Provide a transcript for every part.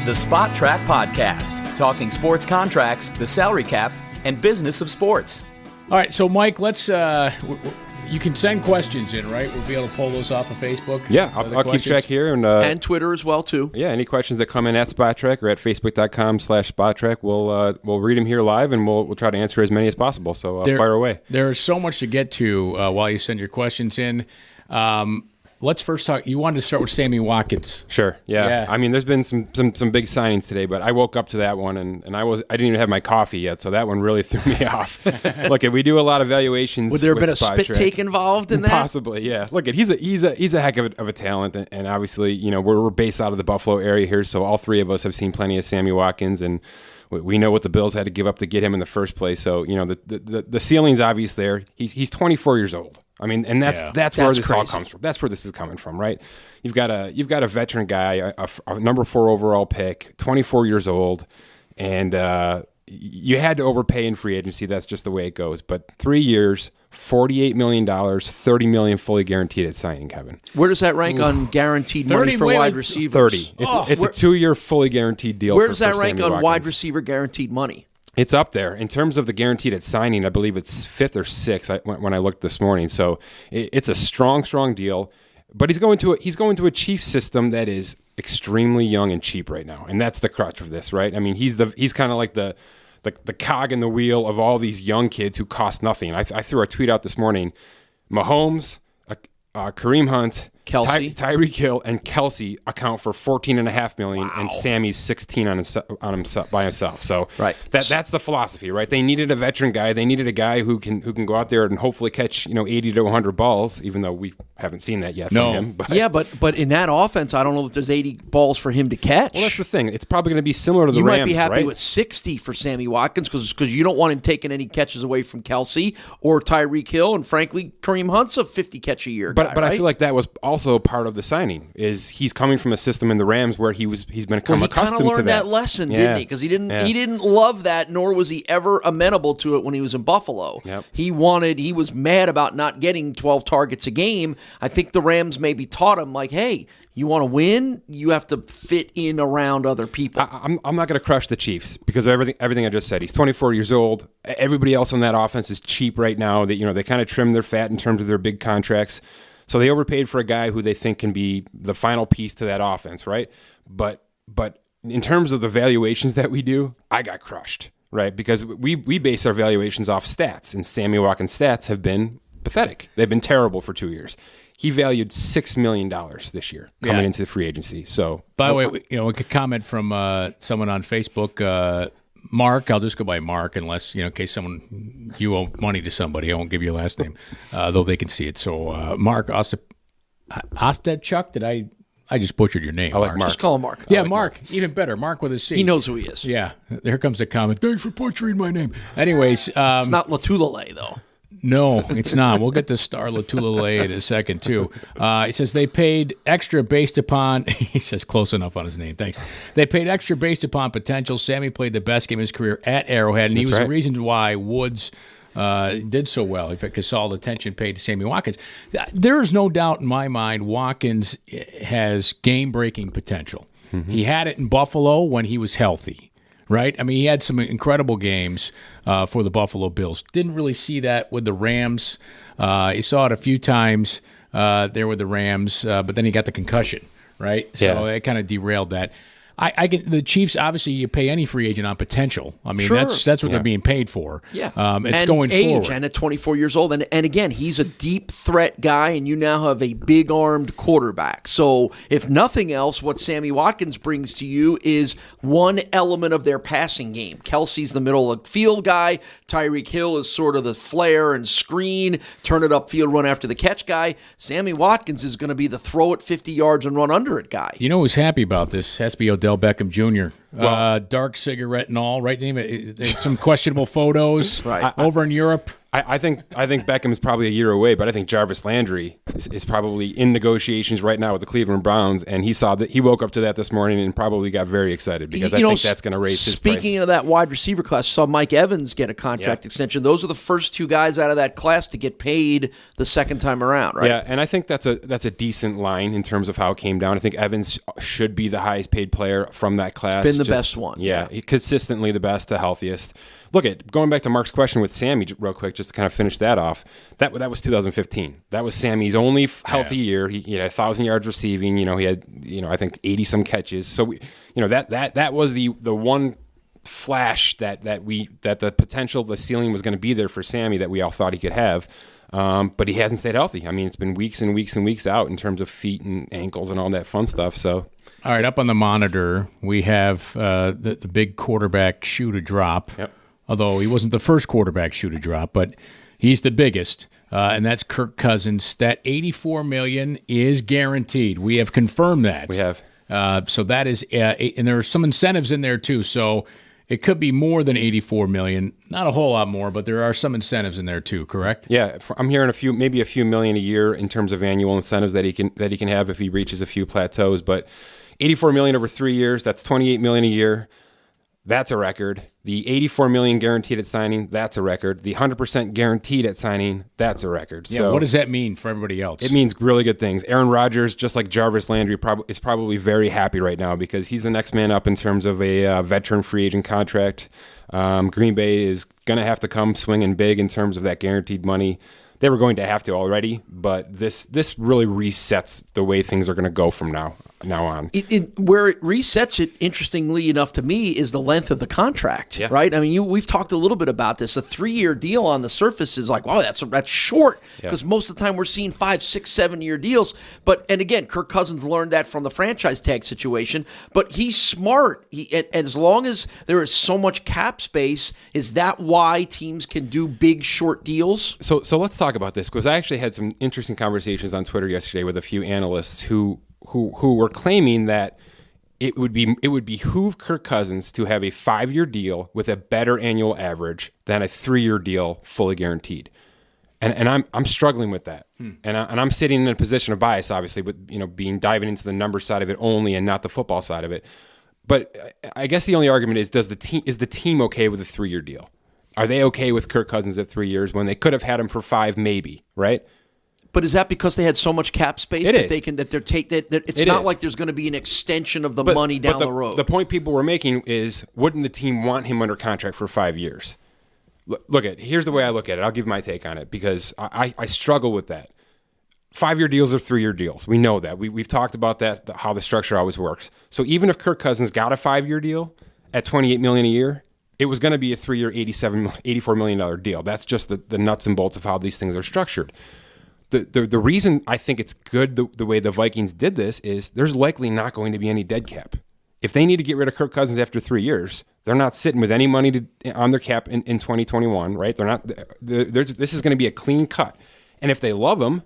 The Spot Track Podcast, talking sports contracts, the salary cap, and business of sports. All right, so Mike, let's. You can send questions in, right? We'll be able to pull those off of Facebook. Yeah, I'll keep track here. And Twitter as well, too. Yeah, any questions that come in at SpotTrack or at facebook.com/SpotTrack, we'll read them here live, and we'll try to answer as many as possible. So fire away. There's so much to get to while you send your questions in. Let's first talk. You wanted to start with Sammy Watkins. Sure. Yeah. I mean, there's been some big signings today, but I woke up to that one and I didn't even have my coffee yet, so that one really threw me off. Look, we do a lot of valuations. Would there have been a spit take involved in that? Possibly. Yeah. Look, he's a heck of a talent, and obviously, we're based out of the Buffalo area here, so all three of us have seen plenty of Sammy Watkins, and we know what the Bills had to give up to get him in the first place. So the ceiling's obvious there. He's 24 years old. I mean, and that's where this all comes from. That's where this is coming from, right? You've got a veteran guy, a number 4 overall pick, 24 years old, and you had to overpay in free agency. That's just the way it goes. But 3 years, $48 million, $30 million fully guaranteed at signing, Kevin. Where does that rank on guaranteed money for wide receivers? 30. It's a 2-year fully guaranteed deal. Where does that rank on wide receiver guaranteed money? It's up there. In terms of the guaranteed at signing, I believe it's 5th or 6th when I looked this morning. So it's a strong deal. But he's going to a Chiefs system that is extremely young and cheap right now. And that's the crutch of this, right? I mean, he's kind of like the cog in the wheel of all these young kids who cost nothing. I threw a tweet out this morning. Mahomes, Kareem Hunt, Kelsey, Tyreek Hill, and Kelsey account for $14.5 million, and Sammy's $16 on himself by himself. So that's the philosophy, right? They needed a veteran guy. They needed a guy who can go out there and hopefully catch 80 to 100 balls, even though we haven't seen that yet from him. But in that offense, I don't know if there's 80 balls for him to catch. Well, that's the thing. It's probably going to be similar to the Rams, You might be happy right? with 60 for Sammy Watkins because you don't want him taking any catches away from Kelsey or Tyreek Hill, and frankly, Kareem Hunt's a 50 catch a year guy. But I feel like that was also part of the signing. Is he's coming from a system in the Rams where he's become accustomed to that. He kind of learned that lesson, didn't he? Because he didn't love that, nor was he ever amenable to it when he was in Buffalo. Yep. He was mad about not getting 12 targets a game. I think the Rams maybe taught him, like, hey, you want to win, you have to fit in around other people. I'm not going to crush the Chiefs because of everything I just said. He's 24 years old. Everybody else on that offense is cheap right now. They kind of trim their fat in terms of their big contracts. So they overpaid for a guy who they think can be the final piece to that offense, right? But in terms of the valuations that we do, I got crushed, right? Because we base our valuations off stats, and Sammy Watkins' stats have been pathetic. They've been terrible for 2 years. He valued $6 million this year coming into the free agency. So, by the way, we could comment from someone on Facebook. Mark, I'll just go by Mark, unless in case you owe money to somebody, I won't give you a last name, though they can see it. So, Mark Ostadchuk, I just butchered your name. I like Mark. Just call him Mark. Yeah, Mark, even better. Mark with a C. He knows who he is. Yeah, there comes a comment. Thanks for butchering my name. Anyways, it's not Latulele though. No, it's not. We'll get to Star Latulele in a second, too. He says they paid extra based upon, he says close enough on his name, thanks. They paid extra based upon potential. Sammy played the best game of his career at Arrowhead, and he was the reason why Woods did so well, because all the attention paid to Sammy Watkins. There is no doubt in my mind Watkins has game-breaking potential. Mm-hmm. He had it in Buffalo when he was healthy. Right? I mean, he had some incredible games for the Buffalo Bills. Didn't really see that with the Rams. He saw it a few times there with the Rams, but then he got the concussion, right? So it kind of derailed that. I get the Chiefs. Obviously, you pay any free agent on potential. I mean, that's what they're being paid for. Yeah, it's and going age, forward. And at 24 years old, and again, he's a deep threat guy, and you now have a big armed quarterback. So, if nothing else, what Sammy Watkins brings to you is one element of their passing game. Kelsey's the middle of the field guy. Tyreek Hill is sort of the flare and screen, turn it upfield, run after the catch guy. Sammy Watkins is going to be the throw it 50 yards and run under it guy. You know who's happy about this? Has to be Odell Beckham Jr. Dark cigarette and all, right? Some questionable photos over in Europe. I think Beckham's probably a year away, but I think Jarvis Landry is probably in negotiations right now with the Cleveland Browns, and he woke up to that this morning and probably got very excited because I think that's going to raise his price. Speaking of that wide receiver class, saw Mike Evans get a contract extension. Those are the first two guys out of that class to get paid the second time around, right? Yeah, and I think that's a decent line in terms of how it came down. I think Evans should be the highest paid player from that class. It's been the best one. Yeah, consistently the best, the healthiest. Look, going back to Mark's question with Sammy real quick, just to kind of finish that off, that was 2015. That was Sammy's only healthy year. He had 1,000 yards receiving. He had I think 80-some catches. So that was the one flash that the potential, the ceiling was going to be there for Sammy that we all thought he could have. But he hasn't stayed healthy. I mean, it's been weeks and weeks and weeks out in terms of feet and ankles and all that fun stuff. So. All right, up on the monitor, we have the big quarterback shoe to drop. Yep. Although he wasn't the first quarterback shoe to drop, but he's the biggest, and that's Kirk Cousins. That $84 million is guaranteed. We have confirmed that. We have. So that is, and there are some incentives in there too. So it could be more than $84 million. Not a whole lot more, but there are some incentives in there too. Correct? Yeah, I'm hearing maybe a few million a year in terms of annual incentives that he can have if he reaches a few plateaus. But $84 million over 3 years. That's $28 million a year. That's a record. The $84 million guaranteed at signing, that's a record. The 100% guaranteed at signing, that's a record. Yeah, so what does that mean for everybody else? It means really good things. Aaron Rodgers, just like Jarvis Landry, is probably very happy right now because he's the next man up in terms of a veteran free agent contract. Green Bay is going to have to come swinging big in terms of that guaranteed money. They were going to have to already, but this really resets the way things are going to go from now on. Where it resets it, interestingly enough to me, is the length of the contract, right? I mean, we've talked a little bit about this. A 3-year deal on the surface is like, wow, that's short because most of the time we're seeing 5, 6, 7-year deals. And again, Kirk Cousins learned that from the franchise tag situation, but he's smart. And as long as there is so much cap space, is that why teams can do big, short deals? So let's talk about this because I actually had some interesting conversations on Twitter yesterday with a few analysts who were claiming that it would behoove Kirk Cousins to have a 5-year deal with a better annual average than a 3-year deal fully guaranteed. And I'm struggling with that. And I'm sitting in a position of bias, obviously, with diving into the number side of it only and not the football side of it. But I guess the only argument is is the team okay with a 3-year deal? Are they okay with Kirk Cousins at 3 years when they could have had him for 5, maybe, right? But is that because they had so much cap space it's not is. like there's going to be an extension of the money down the road? The point people were making is, wouldn't the team want him under contract for 5 years? Here's the way I look at it. I'll give my take on it because I struggle with that. 5-year deals are 3-year deals. We know that. We've talked about that, how the structure always works. So even if Kirk Cousins got a 5-year deal at $28 million a year, it was going to be a 3-year, $84 million deal. That's just the nuts and bolts of how these things are structured. The reason I think it's good the way the Vikings did this is there's likely not going to be any dead cap. If they need to get rid of Kirk Cousins after 3 years, they're not sitting with any money on their cap in 2021, right? They're not. This is going to be a clean cut. And if they love him,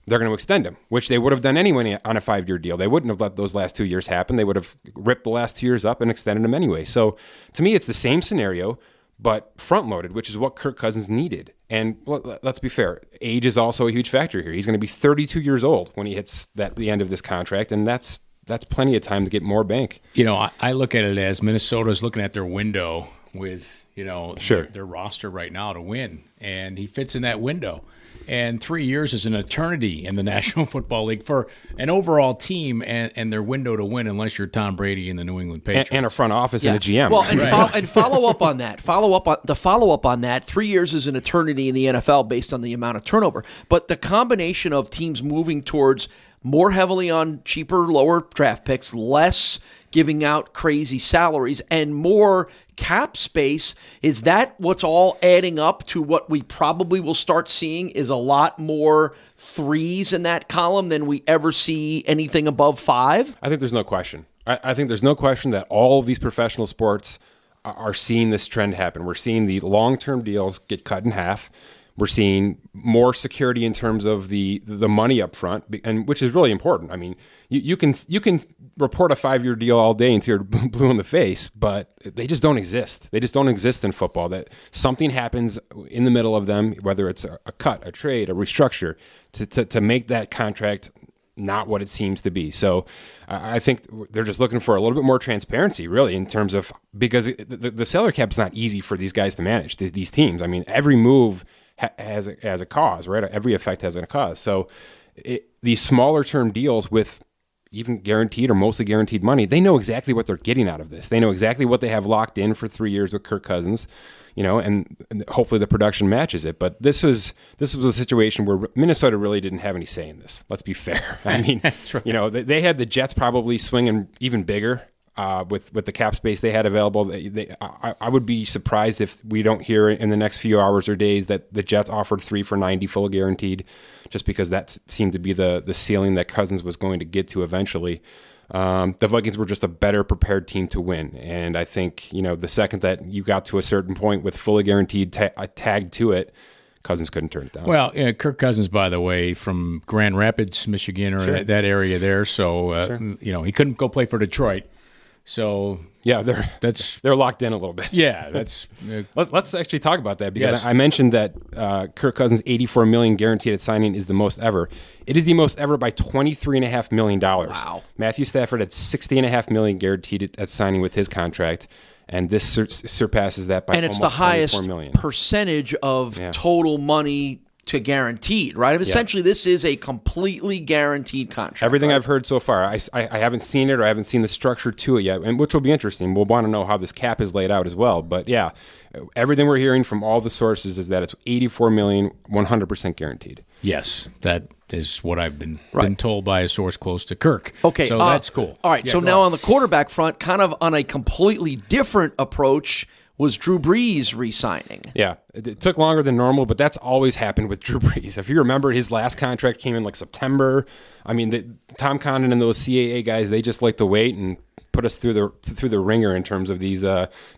they're going to extend him, which they would have done anyway on a 5-year deal. They wouldn't have let those last 2 years happen. They would have ripped the last 2 years up and extended them anyway. So to me, it's the same scenario, but front-loaded, which is what Kirk Cousins needed. And let's be fair, age is also a huge factor here. He's going to be 32 years old when he hits the end of this contract, and that's plenty of time to get more bank. I look at it as Minnesota's looking at their window with, their roster right now to win, and he fits in that window. And 3 years is an eternity in the National Football League for an overall team and their window to win, unless you're Tom Brady and the New England Patriots. And a front office and a GM. Well, and follow up on that. Follow up on that. 3 years is an eternity in the NFL based on the amount of turnover. But the combination of teams moving towards more heavily on cheaper, lower draft picks, less giving out crazy salaries, and more cap space, is that what's all adding up to what we probably will start seeing is a lot more 3s in that column than we ever see anything above 5? I think there's no question. I think there's no question that all of these professional sports are seeing this trend happen. We're seeing the long-term deals get cut in half. We're seeing more security in terms of the money up front, and which is really important. I mean, you can report a 5-year deal all day until you're blue in the face, but they just don't exist. They just don't exist in football. That something happens in the middle of them, whether it's a cut, a trade, a restructure, to make that contract not what it seems to be. So I think they're just looking for a little bit more transparency, really, in terms of, because the salary cap is not easy for these guys to manage, these teams. I mean, every move has a cause, right? Every effect has a cause. So these smaller term deals with even guaranteed or mostly guaranteed money, they know exactly what they're getting out of this. They know exactly what they have locked in for 3 years with Kirk Cousins, and hopefully the production matches it. But this was a situation where Minnesota really didn't have any say in this. Let's be fair. I mean, right. They had the Jets probably swinging even bigger with the cap space they had available. I would be surprised if we don't hear in the next few hours or days that the Jets offered 3 for $90 fully guaranteed, just because that seemed to be the ceiling that Cousins was going to get to eventually. The Vikings were just a better prepared team to win. And I think, the second that you got to a certain point with fully guaranteed tagged to it, Cousins couldn't turn it down. Well, Kirk Cousins, by the way, from Grand Rapids, Michigan, or Sure. that area there. So, Sure. He couldn't go play for Detroit. So yeah, they're locked in a little bit. Yeah, that's. Let's actually talk about that, because Yes. I mentioned that Kirk Cousins' $84 million guaranteed at signing is the most ever. It is the most ever by $23.5 million. Wow. Matthew Stafford had $60.5 million guaranteed at signing with his contract, and this surpasses that by and it's almost the highest $24 million. percentage of total money to guaranteed, right? I mean, essentially, this is a completely guaranteed contract. Everything right? I've heard so far, I haven't seen it, or I haven't seen the structure to it yet, and which will be interesting. We'll want to know how this cap is laid out as well. But yeah, everything we're hearing from all the sources is that it's $84 million, 100% guaranteed. Yes, that is what I've been Right. told by a source close to Kirk. Okay, so that's cool. All right, Yeah, so go now on. on the quarterback front, kind of on a completely different approach, was Drew Brees re-signing. Yeah, it took longer than normal, but that's always happened with Drew Brees. If you remember, his last contract came in like September. I mean, Tom Condon and those CAA guys, they just like to wait and put us through the ringer in terms of these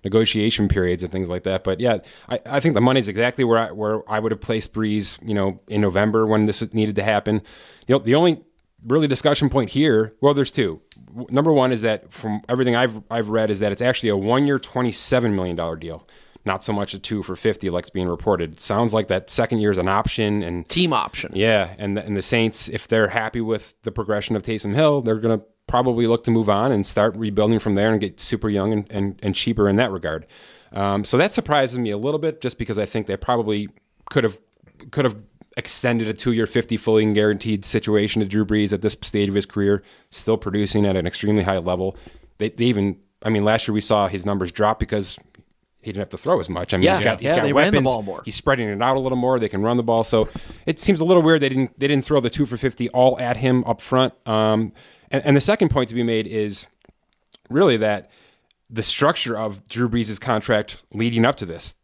negotiation periods and things like that. But yeah, I think the money's exactly where I would have placed Brees, in November when this needed to happen. The only really discussion point here, well, there's two. Number one is that from everything I've read is that it's actually a 1-year, $27 million deal, not so much a 2 for $50 like it's being reported. It sounds like that second year is an option and Team option. yeah, and the Saints, if they're happy with the progression of Taysom Hill, they're going to probably look to move on and start rebuilding from there and get super young and cheaper in that regard. So that surprises me a little bit, just because I think they probably could have extended a 2-year, $50 fully guaranteed situation to Drew Brees at this stage of his career, still producing at an extremely high level. They even, last year we saw his numbers drop because he didn't have to throw as much. He's got they weapons. ran the ball more. He's spreading it out a little more. They can run the ball. So it seems a little weird they didn't throw the 2 for $50 all at him up front. And the second point to be made is really that the structure of Drew Brees' contract leading up to this,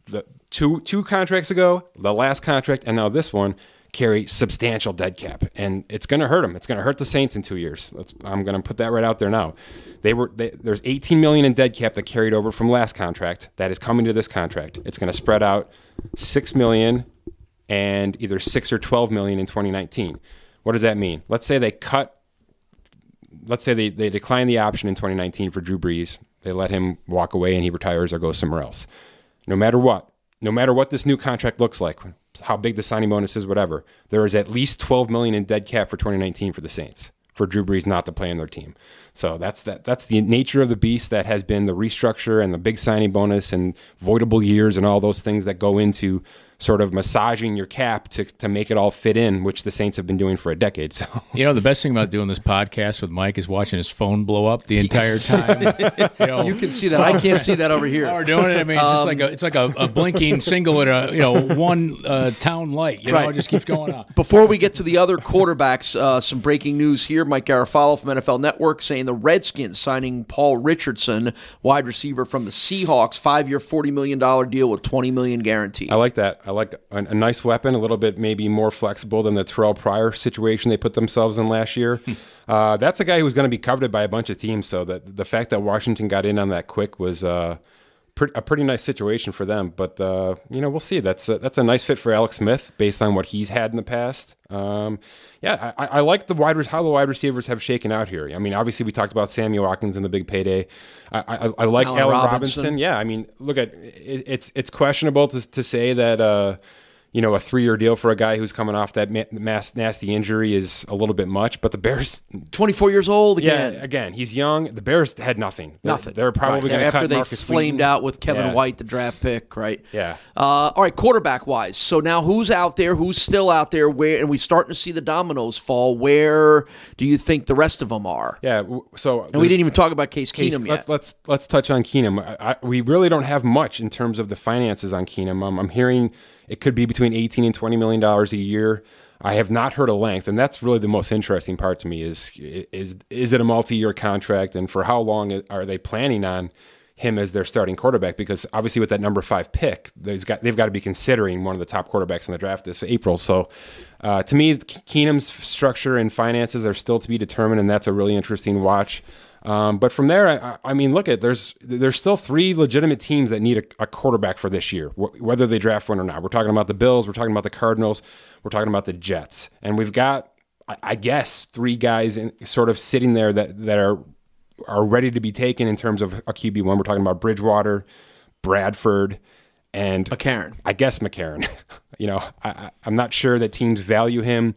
the two contracts ago, the last contract, and now this one, carry substantial dead cap, and it's going to hurt them. It's going to hurt the Saints in 2 years. I'm going to put that right out there now. There's $18 million in dead cap that carried over from last contract that is coming to this contract. It's going to spread out $6 million and either $6 or $12 million in 2019. What does that mean? Let's say they decline the option in 2019 for Drew Brees. They let him walk away and he retires or goes somewhere else. No matter what this new contract looks like, how big the signing bonus is, whatever, there is at least $12 million in dead cap for 2019 for the Saints, for Drew Brees not to play on their team. So that's the nature of the beast that has been the restructure and the big signing bonus and voidable years and all those things that go into sort of massaging your cap to make it all fit in, which the Saints have been doing for a decade. So the best thing about doing this podcast with Mike is watching his phone blow up the entire time. You can see that. I can't see that over here. While we're doing it, it's just like a blinking single at a one town light. It just keeps going on. Before we get to the other quarterbacks, some breaking news here. Mike Garafalo from NFL Network saying the Redskins signing Paul Richardson, wide receiver from the Seahawks, 5-year, $40 million deal with $20 million guaranteed. I like that. I like a nice weapon, a little bit maybe more flexible than the Terrell Pryor situation they put themselves in last year. That's a guy who's going to be coveted by a bunch of teams, so that the fact that Washington got in on that quick was a pretty nice situation for them. But we'll see. That's a nice fit for Alex Smith based on what he's had in the past. I like how the wide receivers have shaken out here. I mean, obviously we talked about Sammy Watkins in the big payday. I like Allen Robinson. Yeah, I mean, look at it's questionable to say that a 3-year deal for a guy who's coming off that nasty injury is a little bit much. But the Bears, 24 years old again. Yeah, again, he's young. The Bears had nothing. They're probably going to cut after they Marcus flamed Wheaton. out with Kevin White, the draft pick, right? Yeah. All right, quarterback wise. So now who's out there? Who's still out there? Where and we starting to see the dominoes fall. Where do you think the rest of them are? Yeah. So and we didn't even talk about Case Keenum yet. Let's touch on Keenum. We really don't have much in terms of the finances on Keenum. I'm hearing it could be between $18 and $20 million a year. I have not heard a length, and that's really the most interesting part to me is it a multi-year contract, and for how long are they planning on him as their starting quarterback? Because obviously with that number 5 pick, they've got to be considering one of the top quarterbacks in the draft this April. So to me, Keenum's structure and finances are still to be determined, and that's a really interesting watch. But from there, I mean, look at there's still 3 legitimate teams that need a quarterback for this year, whether they draft one or not. We're talking about the Bills, we're talking about the Cardinals, we're talking about the Jets, and we've got, I guess, 3 guys sort of sitting there that are ready to be taken in terms of a QB1. We're talking about Bridgewater, Bradford, and McCarron. I guess McCarron. I'm not sure that teams value him.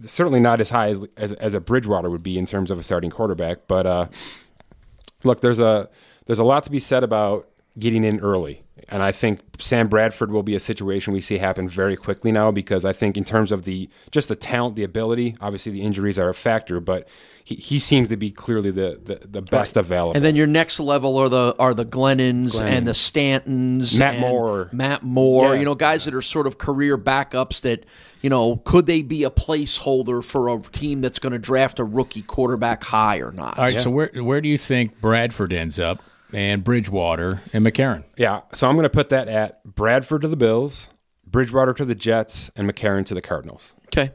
Certainly not as high as a Bridgewater would be in terms of a starting quarterback. But look, there's a lot to be said about getting in early. And I think Sam Bradford will be a situation we see happen very quickly now, because I think in terms of the talent, the ability, obviously the injuries are a factor, but he seems to be clearly the best available. And then your next level are the Glennons and the Stantons, Matt Moore. Yeah. Guys that are sort of career backups that, could they be a placeholder for a team that's going to draft a rookie quarterback high or not? All right, so where do you think Bradford ends up, and Bridgewater and McCarron? Yeah, so I'm going to put that at Bradford to the Bills, Bridgewater to the Jets, and McCarron to the Cardinals. Okay.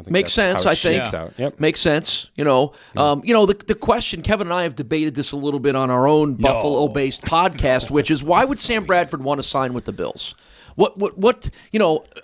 Makes sense, I think. Yep. Makes sense. The question, Kevin and I have debated this a little bit on our own Buffalo-based podcast, which is, why would Sam Bradford want to sign with the Bills? What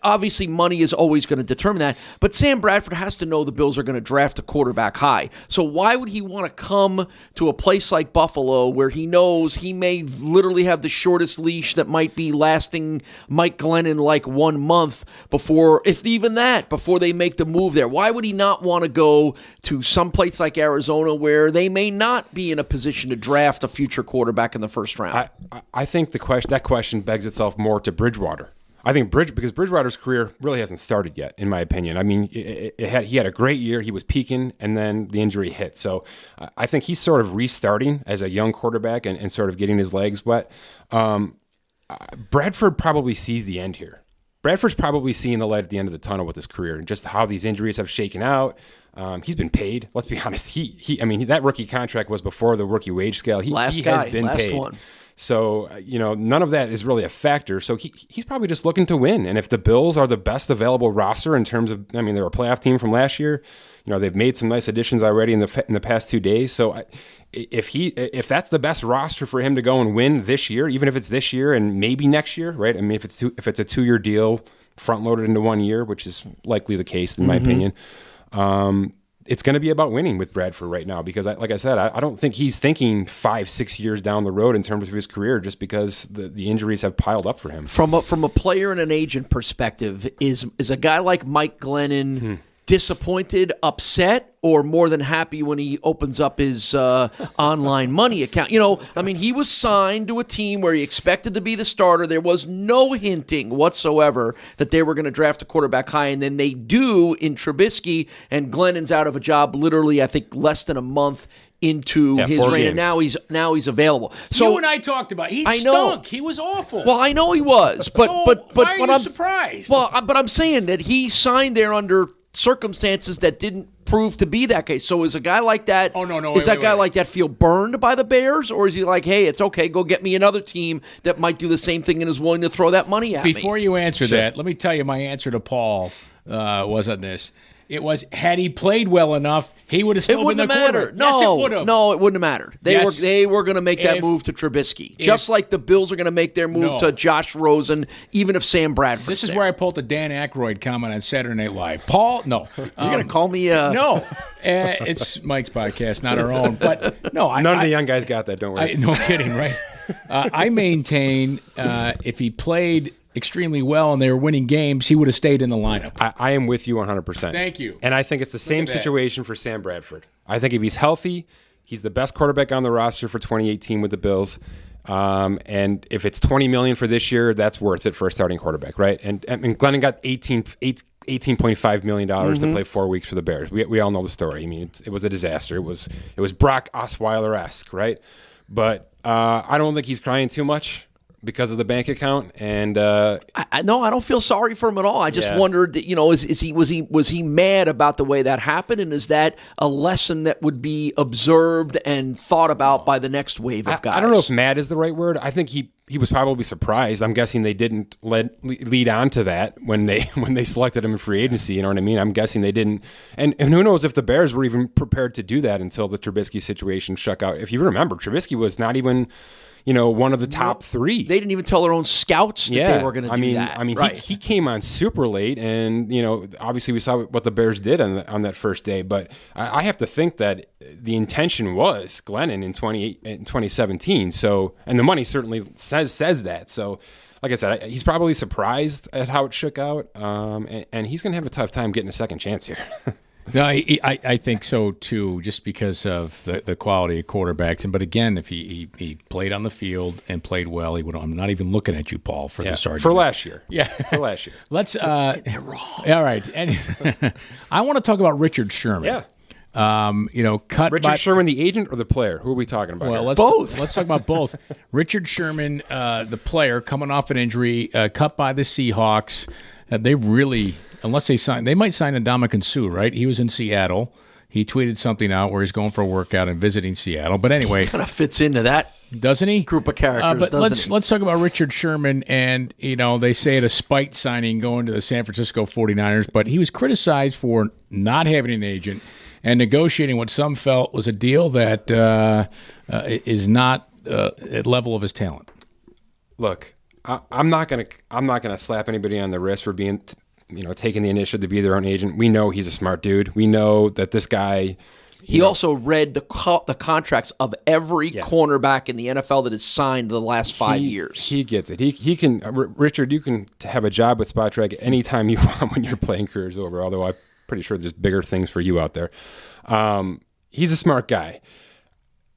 obviously money is always going to determine that, but Sam Bradford has to know the Bills are going to draft a quarterback high. So why would he want to come to a place like Buffalo where he knows he may literally have the shortest leash that might be lasting Mike Glennon like 1 month before they make the move there? Why would he not want to go to some place like Arizona where they may not be in a position to draft a future quarterback in the first round? I think that question begs itself more to Bridgewater. I think because Bridgewater's career really hasn't started yet, in my opinion. I mean, he had a great year. He was peaking, and then the injury hit. So I think he's sort of restarting as a young quarterback and sort of getting his legs wet. Bradford probably sees the end here. Bradford's probably seeing the light at the end of the tunnel with his career and just how these injuries have shaken out. He's been paid. Let's be honest. That rookie contract was before the rookie wage scale. He has been paid. One. So, none of that is really a factor. So he's probably just looking to win. And if the Bills are the best available roster in terms of, they're a playoff team from last year. They've made some nice additions already in the past 2 days. So if that's the best roster for him to go and win this year, even if it's this year and maybe next year, right? I mean, if it's a 2-year deal, front loaded into 1 year, which is likely the case in my opinion. It's going to be about winning with Bradford right now, because like I said, I don't think he's thinking 5-6 years down the road in terms of his career, just because the injuries have piled up for him. From a player and an agent perspective, is a guy like Mike Glennon disappointed, upset, or more than happy when he opens up his online money account? He was signed to a team where he expected to be the starter. There was no hinting whatsoever that they were going to draft a quarterback high, and then they do in Trubisky, and Glennon's out of a job literally, I think, less than a month into his reign, and now he's available. So you and I talked about it. He stunk. He was awful. Well, I know he was, but why are you surprised? Well, but I'm saying that he signed there under circumstances that didn't prove to be that case. So is a guy like that? Oh no! Does that guy like that feel burned by the Bears, or is he like, hey, it's okay, go get me another team that might do the same thing and is willing to throw that money at me? Before you answer that, let me tell you my answer to Paul was on this. It was, had he played well enough, he would have still been the quarterback. No, yes, it would have. No, it wouldn't have mattered. They were going to make that move to Trubisky, just like the Bills are going to make their move to Josh Rosen, even if Sam Bradford. This is where I pulled the Dan Aykroyd comment on Saturday Night Live. Paul, no, you're going to call me? No, it's Mike's podcast, not our own. But no, none of the young guys got that. Don't worry. No kidding, right? I maintain if he played extremely well and they were winning games, he would have stayed in the lineup. I am with you 100%. Thank you. And I think it's the same situation for Sam Bradford. I think if he's healthy, he's the best quarterback on the roster for 2018 with the Bills. And if it's $20 million for this year, that's worth it for a starting quarterback, right? And Glennon got $18.5 million to play 4 weeks for the Bears. We all know the story. I mean, it was a disaster. It was Brock Osweiler-esque, right? But I don't think he's crying too much because of the bank account, and no, I don't feel sorry for him at all. I just wondered, was he mad about the way that happened, and is that a lesson that would be observed and thought about by the next wave of guys? I don't know if mad is the right word. I think he was probably surprised. I'm guessing they didn't lead on to that when they selected him in free agency. You know what I mean? I'm guessing they didn't, and who knows if the Bears were even prepared to do that until the Trubisky situation shook out. If you remember, Trubisky was not even, one of the top three. They didn't even tell their own scouts that they were going to do that. I mean, right. he came on super late, and obviously we saw what the Bears did on that first day. But I have to think that the intention was Glennon in 2017. So, and the money certainly says that. So, like I said, he's probably surprised at how it shook out, and he's going to have a tough time getting a second chance here. No, I think so too, just because of the quality of quarterbacks. But again, if he played on the field and played well, he would. I'm not even looking at you, Paul, for this argument. For last year. Yeah, for last year. Let's. They're wrong. All right, and I want to talk about Richard Sherman. Yeah. Richard Sherman, the agent or the player? Who are we talking about? Well, here? let's talk about both. Richard Sherman, the player, coming off an injury, cut by the Seahawks. They really, unless they might sign Ndamukong Suh, right? He was in Seattle. He tweeted something out where he's going for a workout and visiting Seattle. But anyway, kind of fits into that, doesn't he? Group of characters. But let's talk about Richard Sherman. And they say it a spite signing going to the San Francisco 49ers, but he was criticized for not having an agent and negotiating what some felt was a deal that is not at level of his talent. Look, I'm not gonna slap anybody on the wrist for being, taking the initiative to be their own agent. We know he's a smart dude. We know that this guy. He also read the contracts of every cornerback in the NFL that has signed the last 5 years. He gets it. He can. Richard, you can have a job with Spot Track anytime you want when your playing career is over. Although I'm pretty sure there's bigger things for you out there. He's a smart guy,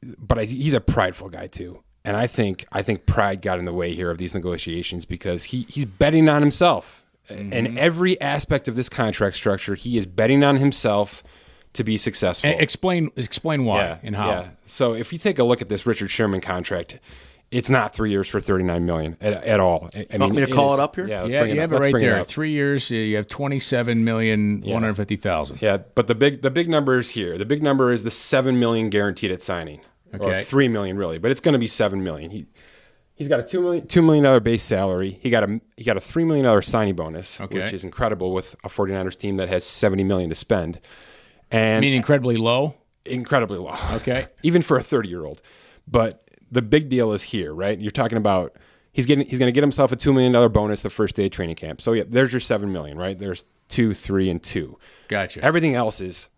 but he's a prideful guy too. And I think pride got in the way here of these negotiations because he's betting on himself. Mm-hmm. In every aspect of this contract structure, he is betting on himself to be successful. Explain why and how. Yeah. So if you take a look at this Richard Sherman contract, it's not 3 years for $39 million at all. I mean, want me to call it up here? Yeah, you have it right there. 3 years, you have $27,150,000. Yeah, but the big number is here. The big number is the $7 million guaranteed at signing. Okay. Or $3 million really, but it's going to be $7 million. He's got a $2 million base salary. He got a $3 million signing bonus, which is incredible with a 49ers team that has $70 million to spend. And you mean incredibly low? Incredibly low. Okay. Even for a 30-year-old. But the big deal is here, right? You're talking about he's going to get himself a $2 million bonus the first day of training camp. So there's your $7 million, right? There's 2, 3, and 2. Gotcha. Everything else is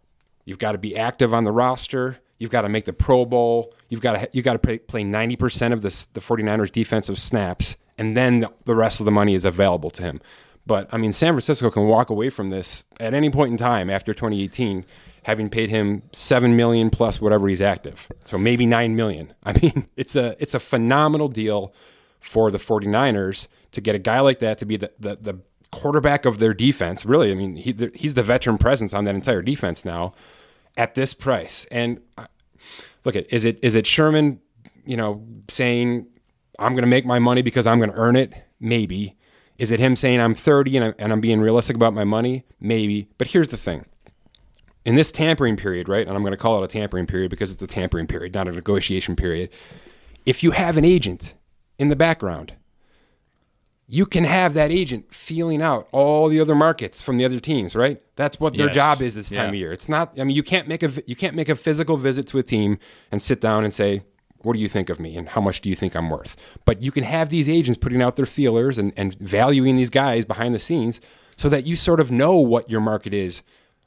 you've got to be active on the roster. You've got to make the Pro Bowl. You've got to play 90% of the 49ers defensive snaps, and then the rest of the money is available to him. But, I mean, San Francisco can walk away from this at any point in time after 2018, having paid him $7 million plus whatever he's active. So maybe $9 million. I mean, it's a phenomenal deal for the 49ers to get a guy like that to be the quarterback of their defense. Really, I mean, he's the veteran presence on that entire defense now at this price. And look, is it Sherman, saying I'm going to make my money because I'm going to earn it? Maybe. Is it him saying I'm 30 and I'm being realistic about my money? Maybe. But here's the thing. In this tampering period, right, and I'm going to call it a tampering period because it's a tampering period, not a negotiation period, if you have an agent in the background, you can have that agent feeling out all the other markets from the other teams, right? That's what their job is this time of year. It's not. I mean, you can't make a physical visit to a team and sit down and say, "What do you think of me, and how much do you think I'm worth?" But you can have these agents putting out their feelers and valuing these guys behind the scenes, so that you sort of know what your market is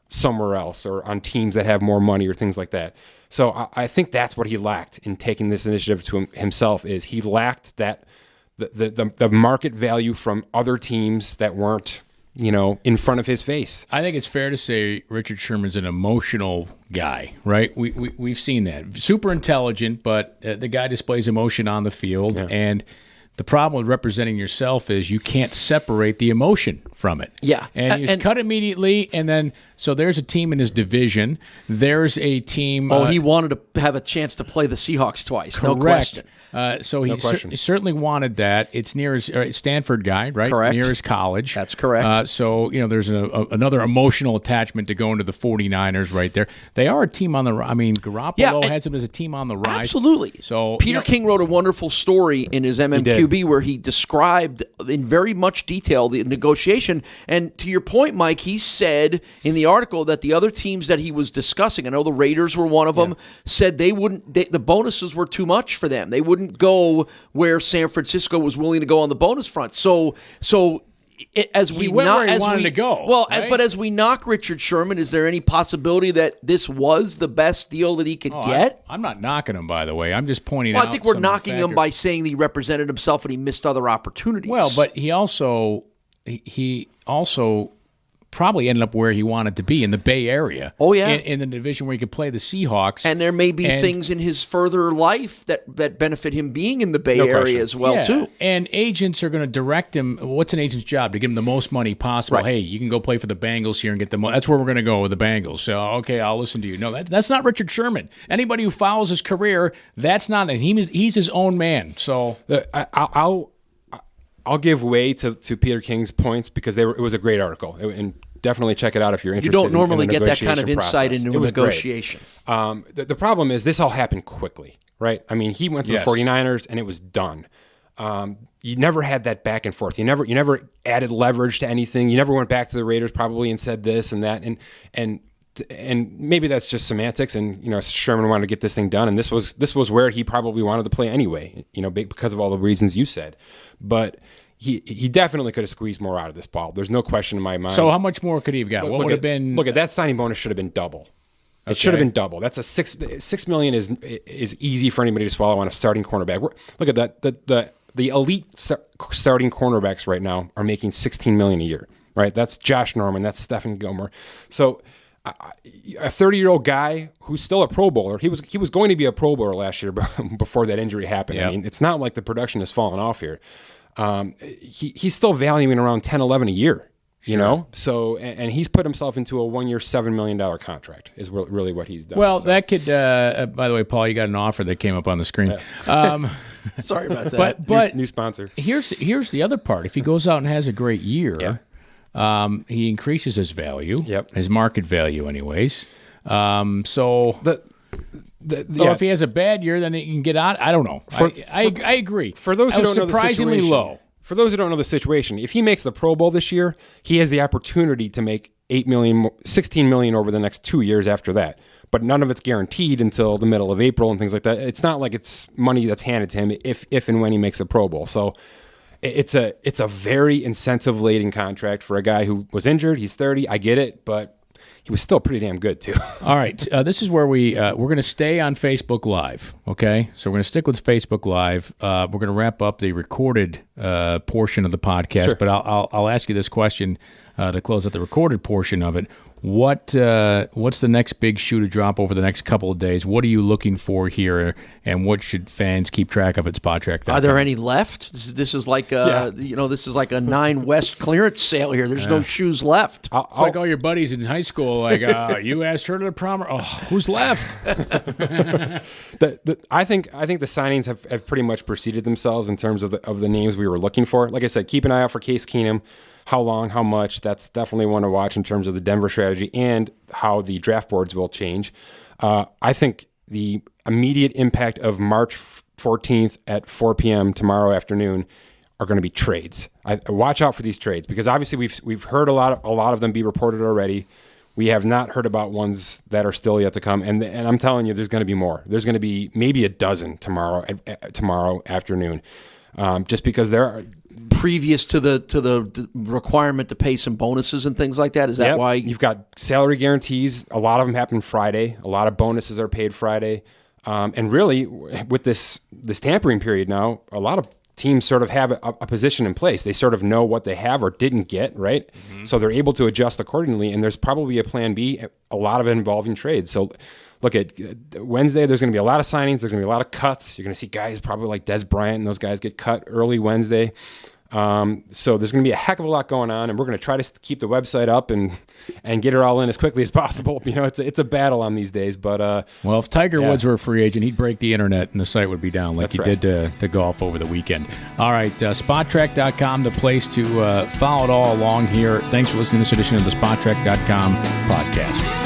somewhere else, or on teams that have more money or things like that. So I think that's what he lacked in taking this initiative to himself. Is he lacked that. The market value from other teams that weren't, in front of his face. I think it's fair to say Richard Sherman's an emotional guy, right? We've seen that. Super intelligent, but the guy displays emotion on the field. Yeah. And the problem with representing yourself is you can't separate the emotion from it. Yeah. And you just cut immediately, and then so there's a team in his division. There's a team. He wanted to have a chance to play the Seahawks twice. Correct. No question. So he certainly wanted that. It's near his Stanford guy, right? Correct. Near his college. That's correct. So, there's another emotional attachment to going to the 49ers right there. They are a team on the rise. I mean, Garoppolo has them as a team on the rise. Absolutely. So Peter King wrote a wonderful story in his MMQB where he described in very much detail the negotiation. And to your point, Mike, he said in the article that the other teams that he was discussing, I know the Raiders were one of them, said they wouldn't. The bonuses were too much for them. They wouldn't go where San Francisco was willing to go on the bonus front. So as we wanted to go. Well, right? But as we knock Richard Sherman, is there any possibility that this was the best deal that he could get? I'm not knocking him, by the way. I'm just pointing out. Well, I think we're knocking him by saying that he represented himself and he missed other opportunities. Well, but he also probably ended up where he wanted to be in the Bay Area. Oh, yeah. In the division where he could play the Seahawks. And there may be things in his further life that benefit him being in the Bay Area as well, too. And agents are going to direct him. What's an agent's job? To give him the most money possible. Right. Hey, you can go play for the Bengals here and get the money. That's where we're going to go with the Bengals. So, okay, I'll listen to you. No, that's not Richard Sherman. Anybody who follows his career, that's not it. He's his own man. So I'll give way to Peter King's points because it was a great article. And definitely check it out if you're interested. You don't normally in the get that kind of insight process. into a negotiation. The problem is this all happened quickly, right? I mean, he went to the 49ers and it was done. You never had that back and forth. You never added leverage to anything. You never went back to the Raiders probably and said this and that. And maybe that's just semantics. And Sherman wanted to get this thing done, and this was where he probably wanted to play anyway. Because of all the reasons you said, but. He definitely could have squeezed more out of this ball. There's no question in my mind. So how much more could he have got? What would have been? Look at that signing bonus should have been double. It should have been double. That's a $6 million is easy for anybody to swallow on a starting cornerback. Look at that. The elite starting cornerbacks right now are making $16 million a year. Right. That's Josh Norman. That's Stephen Gilmore. So a 30-year-old guy who's still a Pro Bowler. He was going to be a Pro Bowler last year before that injury happened. Yep. I mean, it's not like the production has fallen off here. He's still valuing around 10, 11 a year, you know? So, and he's put himself into a 1 year, $7 million contract is really what he's done. Well, that could, by the way, Paul, you got an offer that came up on the screen. Yeah. Sorry about that. But new sponsor. Here's the other part. If he goes out and has a great year, he increases his value, his market value anyways. If he has a bad year, then he can get out. I don't know. I agree. For those who don't know the surprisingly situation, low. For those who don't know the situation, if he makes the Pro Bowl this year, he has the opportunity to make $8 million, $16 million over the next 2 years after that. But none of it's guaranteed until the middle of April and things like that. It's not like it's money that's handed to him if and when he makes the Pro Bowl. So it's a very incentive-laden contract for a guy who was injured. He's 30. I get it, but he was still pretty damn good, too. All right. This is where we're going to stay on Facebook Live, okay? So we're going to stick with Facebook Live. We're going to wrap up the recorded portion of the podcast, Sure. but I'll ask you this question to close out the recorded portion of it. What's the next big shoe to drop over the next couple of days? What are you looking for here, and what should fans keep track of at SpotTrack.com? Are there any left? This is like this is like a 9 West clearance sale here. There's no shoes left. It's like all your buddies in high school. Like you asked her to the prom. Oh, who's left? I think the signings have pretty much preceded themselves in terms of the names we were looking for. Like I said, keep an eye out for Case Keenum. How long, how much, that's definitely one to watch in terms of the Denver strategy and how the draft boards will change. I think the immediate impact of March 14th at 4 p.m. tomorrow afternoon are going to be trades. Watch out for these trades, because obviously we've heard a lot of them be reported already. We have not heard about ones that are still yet to come, and I'm telling you, there's going to be more. There's going to be maybe a dozen tomorrow afternoon, just because there are previous to the requirement to pay some bonuses and things like that. Is that why you've got salary guarantees? A lot of them happen Friday. A lot of bonuses are paid Friday, and really with this tampering period now, a lot of teams sort of have a position in place. They sort of know what they have or didn't get, right? Mm-hmm. So they're able to adjust accordingly, and there's probably a plan B, a lot of it involving trades. So look at Wednesday, there's going to be a lot of signings. There's going to be a lot of cuts. You're going to see guys probably like Des Bryant and those guys get cut early Wednesday. So there's going to be a heck of a lot going on, and we're going to try to keep the website up and get it all in as quickly as possible. You know, it's a battle on these days, but well, if Tiger Woods were a free agent, he'd break the internet and the site would be down like That's he did to golf over the weekend. All right, SpotTrack.com, the place to follow it all along here. Thanks for listening to this edition of the SpotTrack.com podcast.